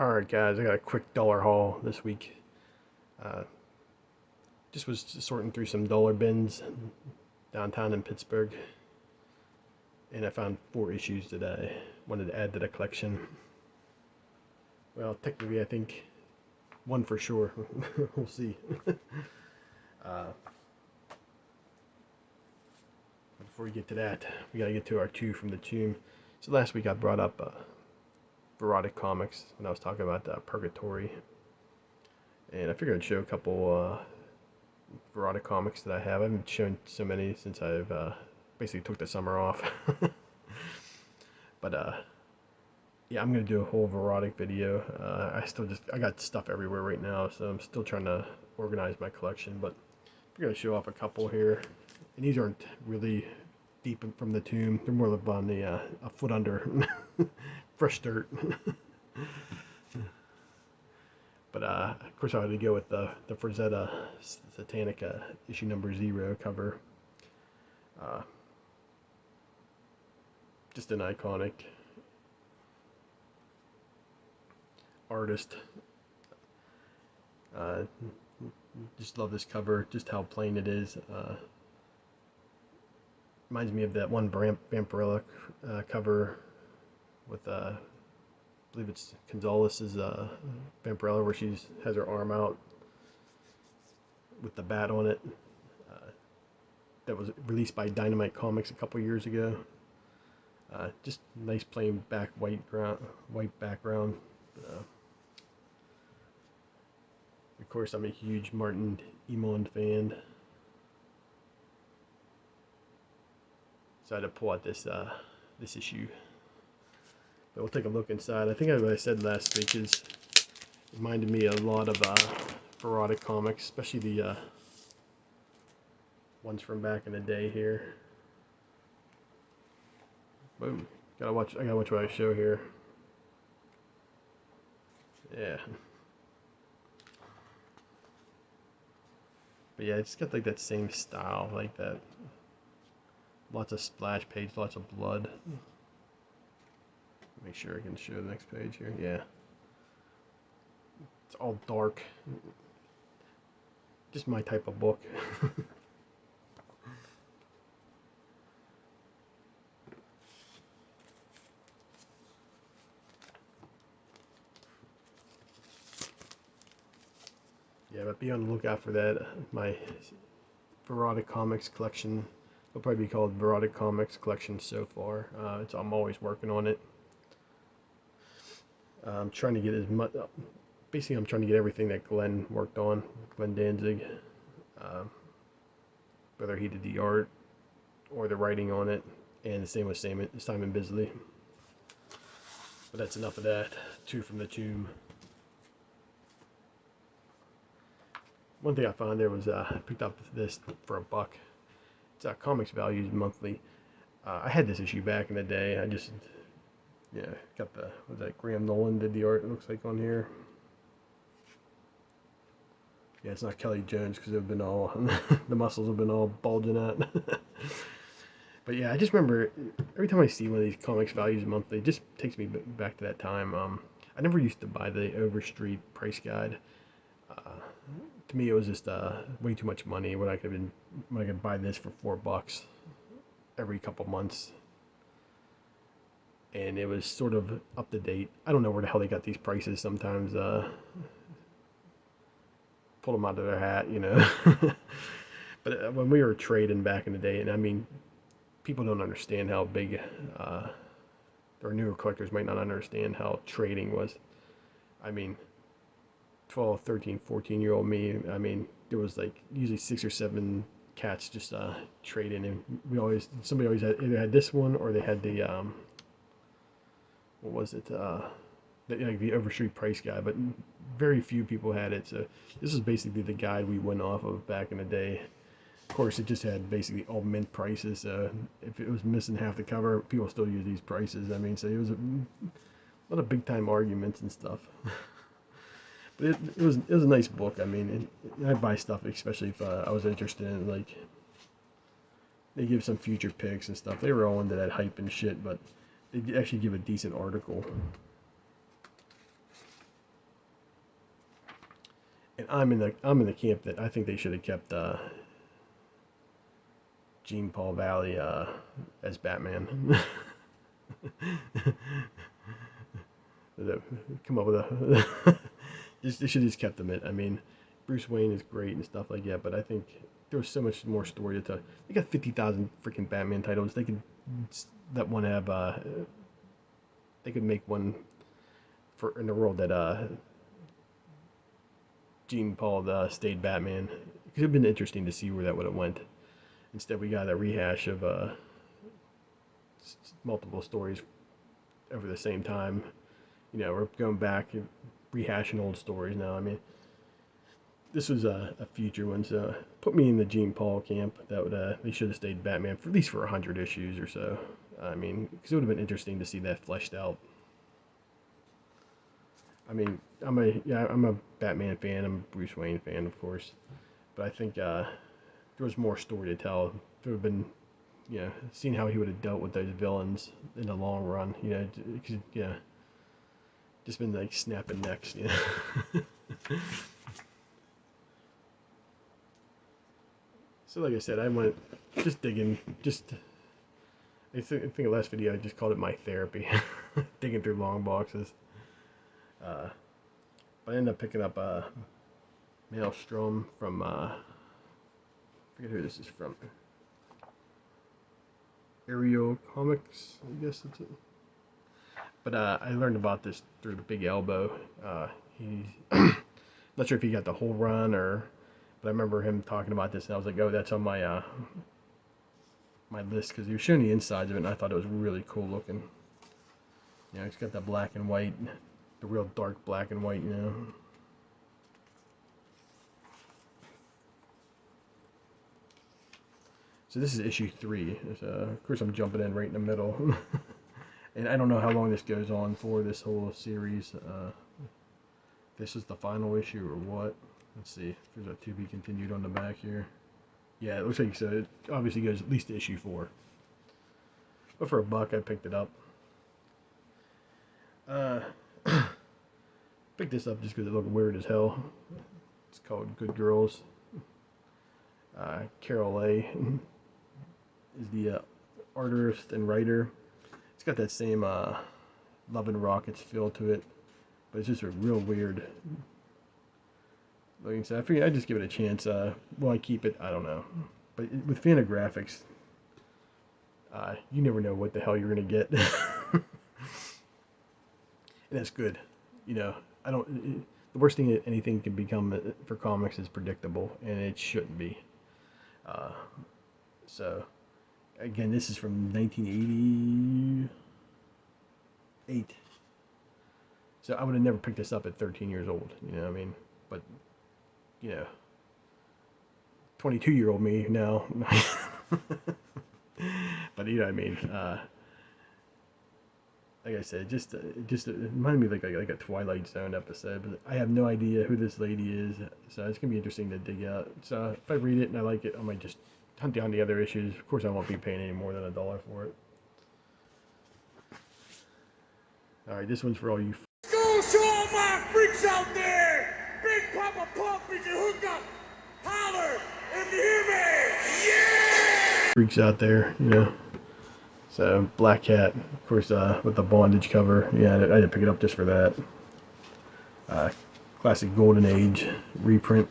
Alright guys, I got a quick dollar haul this week. Uh, just was sorting through some dollar bins downtown in Pittsburgh, and I found 4 issues that I wanted to add to the collection. Well, technically I think one for sure. We'll see. uh, Before we get to that, we gotta get to our two from the tomb. So last week I brought up Verotic Comics when I was talking about Purgatory, and I figured I'd show a couple Verotic comics that I have. I haven't shown so many since I've basically took the summer off. But yeah, I'm gonna do a whole Verotic video. I got stuff everywhere right now, so I'm still trying to organize my collection. But we're gonna show off a couple here, and these aren't really deep from the tomb. They're more up on the a foot under fresh dirt. But of course, I had to go with the Frazetta Satanica issue number 0 cover. Uh, just an iconic artist. Uh, just love this cover, just how plain it is. Reminds me of that one Vampirella cover with, I believe it's Gonzalez's Vampirella, where she has her arm out with the bat on it. That was released by Dynamite Comics a couple years ago. Just nice plain white background. Of course, I'm a huge Martin Emond fan, so I had to pull out this issue. But we'll take a look inside. I think what I said last week is reminded me a lot of Verotic comics, especially the ones from back in the day here. Boom! I gotta watch what I show here. Yeah. But yeah, it's got like that same style, like that. Lots of splash page, lots of blood. Make sure I can show the next page here. Yeah. It's all dark. Just my type of book. Yeah, but be on the lookout for that. My Verotic Comics collection will probably be called Verotic Comics Collection so far. I'm always working on it. I'm trying to get as much. Basically, I'm trying to get everything that Glenn worked on, Glenn Danzig. Um, Whether he did the art or the writing on it, and the same with Simon Bisley. But that's enough of that. Two from the tomb. One thing I found there was I picked up this for $1. It's Comics Values Monthly. I had this issue back in the day. I just got was that Graham Nolan did the art, it looks like, on here. Yeah, it's not Kelly Jones because they've been all the muscles have been all bulging out. But yeah, I just remember every time I see one of these Comics Values Monthly, it just takes me back to that time. I never used to buy the Overstreet price guide. To me, it was just way too much money when I could buy this for $4 every couple months, and it was sort of up to date. I don't know where the hell they got these prices. Sometimes pull them out of their hat, you know. But when we were trading back in the day, and I mean, people don't understand how big, or newer collectors might not understand how trading was. I mean, 12, 13, 14-year-old me, I mean, there was like usually 6 or 7 cats just trading, and somebody always either had this one or they had the what was it, the Overstreet price guide, but very few people had it. So this is basically the guide we went off of back in the day. Of course, it just had basically all mint prices. So if it was missing half the cover, people still use these prices. I mean, so it was a lot of big time arguments and stuff. But it was a nice book. I mean, I buy stuff especially if I was interested in, like, they give some future picks and stuff. They were all into that hype and shit, but they actually give a decent article. And I'm in the camp that I think they should have kept Jean Paul Valley as Batman. Come up with a just they should have just kept him in. I mean, Bruce Wayne is great and stuff like that, but I think there was so much more story to tell. They got 50,000 freaking Batman titles. They could let one have. They could make one for in the world that Jean Paul stayed Batman. It could have been interesting to see where that would have went. Instead, we got a rehash of multiple stories over the same time. You know, we're going back and rehashing old stories now. I mean, this was a future one, so put me in the Gene Paul camp. That would they should have stayed Batman for at least for 100 issues or so. I mean, because it would have been interesting to see that fleshed out. I mean, I'm a Batman fan. I'm a Bruce Wayne fan, of course, but I think there was more story to tell. There would have been, you know, seeing how he would have dealt with those villains in the long run. You know, yeah, just been like snapping necks. You know. So like I said, I went just digging, I think the last video I just called it my therapy, digging through long boxes. Uh, but I ended up picking up Maelstrom from, I forget who this is from, Aerial Comics, I guess it's it. But I learned about this through the Big Elbow. He, not sure if he got the whole run or, but I remember him talking about this, and I was like, oh, that's on my list because he was showing the insides of it, and I thought it was really cool looking. You know, it's got that black and white, the real dark black and white, you know. So this is issue 3. Of course, I'm jumping in right in the middle. And I don't know how long this goes on for, this whole series. This is the final issue or what? Let's see. There's a to be continued on the back here. Yeah, it looks like so. It obviously goes at least to issue 4. But for $1, I picked it up. Picked this up just because it looked weird as hell. It's called Good Girls. Carol A. is the artist and writer. It's got that same Love and Rockets feel to it, but it's just a real weird looking. So I figured I'd just give it a chance. Will I keep it? I don't know. But with Fantagraphics, you never know what the hell you're gonna get, and that's good. You know, I don't. The worst thing that anything can become for comics is predictable, and it shouldn't be. Uh, so, again, this is from 1988. So I would have never picked this up at 13 years old. You know what I mean? But, you know, 22-year-old me now. But you know what I mean? Like I said, it just reminded me like a Twilight Zone episode. But I have no idea who this lady is, so it's gonna be interesting to dig out. So if I read it and I like it, I might just hunt down the other issues. Of course, I won't be paying any more than $1 for it. All right, this one's for all you. Go show all my freaks out there! Big Papa Pump, we can hook up! Holler if you hear me! Yeah! Freaks out there, you know. So Black Cat, of course, with the bondage cover. Yeah, I had to pick it up just for that. Classic Golden Age reprint.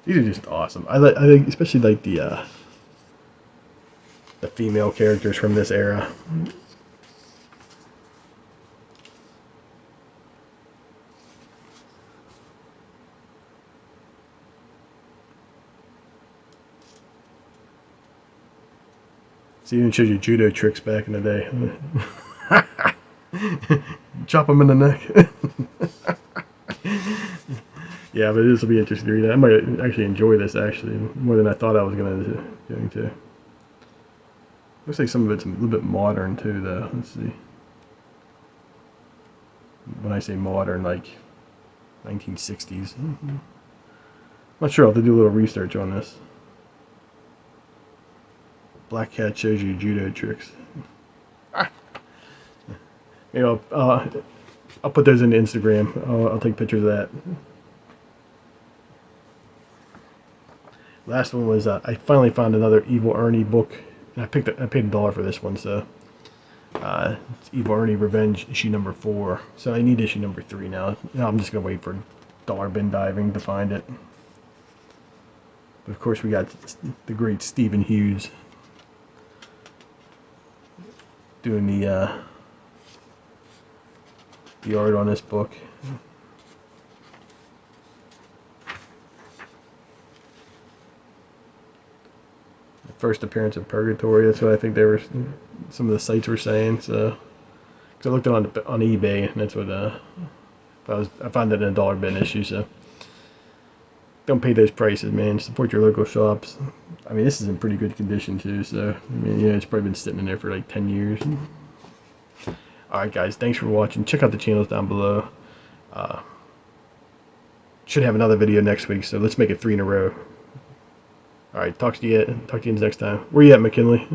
These are just awesome. I like especially like the female characters from this era. See, even shows you judo tricks back in the day. Chop them in the neck. Yeah, but this will be interesting to read. I might actually enjoy this actually more than I thought I was going to. Looks like some of it's a little bit modern too, though. Let's see. When I say modern, like 1960s. Not sure. I'll have to do a little research on this. Black Cat shows you judo tricks. You know, I'll put those into Instagram. I'll take pictures of that. Last one was I finally found another Evil Ernie book, and I paid $1 for this one. So it's Evil Ernie Revenge issue number 4. So I need issue number 3 now. Now I'm just gonna wait for dollar bin diving to find it. But of course we got the great Stephen Hughes doing the art on this book. First appearance of Purgatory. That's what I think some of the sites were saying. So, because I looked it on eBay, and that's what I found it in a dollar bin issue. So, don't pay those prices, man. Support your local shops. I mean, this is in pretty good condition too. So, I mean, yeah, it's probably been sitting in there for like 10 years. All right, guys. Thanks for watching. Check out the channels down below. Should have another video next week. So let's make it 3 in a row. All right, talk to you next time. Where you at, McKinley?